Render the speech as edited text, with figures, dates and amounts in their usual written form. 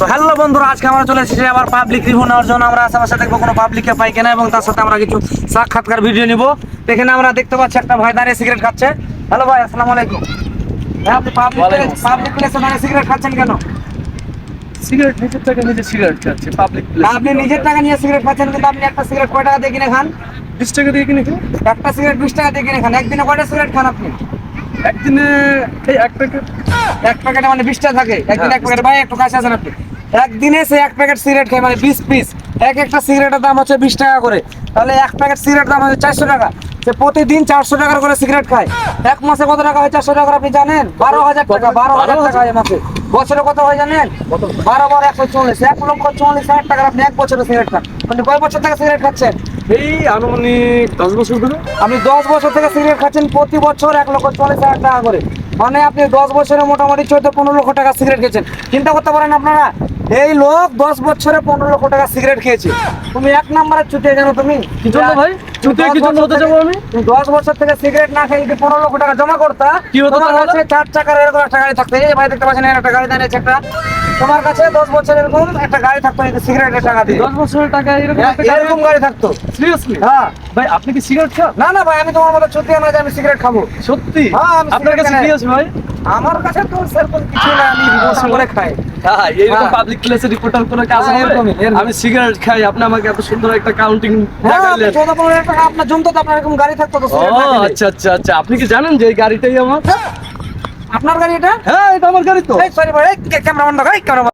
তো হ্যালো বন্ধুরা, আজকে আমরা চলে এসেছি আবার পাবলিক রিভিউ নেওয়ার জন্য। আমরা আশেপাশে দেখবো কোনো পাবলিককে পাই কিনা এবং তার সাথে আমরা কিছু সাক্ষাৎকার ভিডিও নিব। এখানে আমরা দেখতে পাচ্ছি একটা ভাই দাঁড়িয়ে সিগারেট খাচ্ছে। হ্যালো ভাই, আসসালামু আলাইকুম। ভাই, আপনি পাবলিক প্লেসে দাঁড়িয়ে সিগারেট খাচ্ছেন কেন? সিগারেট নিজের টাকা নিজে সিগারেট খাচ্ছে পাবলিক প্লেসে। আপনি নিজের টাকা নিয়ে সিগারেট খাচ্ছেন, কিন্তু আপনি একটা সিগারেট কয় টাকা দিয়ে কিনে খান? 20 টাকা দিয়ে কিনে খাই। একটা সিগারেট 20 টাকা দিয়ে কিনে খান। একদিনে কয়টা সিগারেট খান আপনি? একদিনে এই এক প্যাকেট। এক প্যাকেটে মানে 20টা থাকে। একদিন এক প্যাকেট, ভাই একটু কাছে আছেন আপনি। একদিনে সে এক প্যাকেট সিগারেট খায়, মানে 20 পিস। একটা সিগারেটের দাম হচ্ছে 20 টাকা করে। তাহলে এক প্যাকেট সিগারেট দাম হচ্ছে 400 টাকা। সে প্রতিদিন 400 টাকার করে সিগারেট খায়। এক মাসে কত টাকা হয় 400 টাকা আপনি জানেন? 12,000 টাকা। 12,000 টাকা হয় মাসে। বছরে কত হয় জানেন? 12 বার 140, 1,40,000 টাকার আপনি এক বছরে সিগারেট খান। মানে কয় বছর থেকে সিগারেট খাচ্ছেন? এই আনুমানিক 10 বছর ধরে। আপনি 10 বছর থেকে সিগারেট খাচ্ছেন, প্রতি বছর 1,40,000 টাকা করে। মানে আপনি 10 বছরে মোটামুটি 14-15 লক্ষ টাকা সিগারেট খেয়েছেন। চিন্তা করতে পারেন আপনারা, এই লোক 10 বছরে 15 লক্ষ টাকা সিগারেট খেয়েছে। তুমি এক নম্বরে চুটিয়ে জানো তুমি কি জন্য ভাই? চুটিয়ে কি জন্য হতে যাবো আমি? তুমি 10 বছর থেকে সিগারেট না খেয়ে যদি 15 লক্ষ টাকা জমা করতা, কি হতো তোমার তাহলে? কাছে 4 চাকার এরকম একটা গাড়ি থাকতো। এই যে ভাই দেখতে পাচ্ছেন, একটা গাড়ি দাঁড়িয়েছে একটা। তোমার কাছে 10 বছর এরকম একটা গাড়ি থাকতো, এই সিগারেটের টাকা দিয়ে। 10 বছরের টাকা এরকম একটা গাড়ি? এরকম গাড়ি থাকতো। সিরিয়াসলি? হ্যাঁ। ভাই আপনি কি সিগারেট খান? না না ভাই, আমি তোমার মতো চুটিয়ে না যে আমি সিগারেট খাবো। সত্যি? হ্যাঁ, আমি আপনার সিগারেট কাছে খাই। কি আছে ভাই? আমার কাছে তো সেরকম কিছু না, আমি রিপোর্টার করে খাই। হ্যাঁ, এইরকম হ্যাঁ। পাবলিক প্লেসে রিপোর্টার করে কাজ হ্যাঁ, হবে? এরকমই। আমি সিগারেট খাই, আপনি আমাকে এত সুন্দর একটা কাউন্টিং হ্যাঁ, দেখাইলেন। 14-15 টাকা আপনার জমতো তো, আপনার এরকম গাড়ি থাকতো তো ও সিগারেট না খেলে। আচ্ছা আচ্ছা আচ্ছা, আপনি কি জানেন যে এই গাড়িটাই আমার? আপনার গাড়ি এটা? হ্যাঁ, এটা আমার গাড়ি তো। এই সরি ভাই, ক্যামেরা বন্ধ কর, ক্যামেরা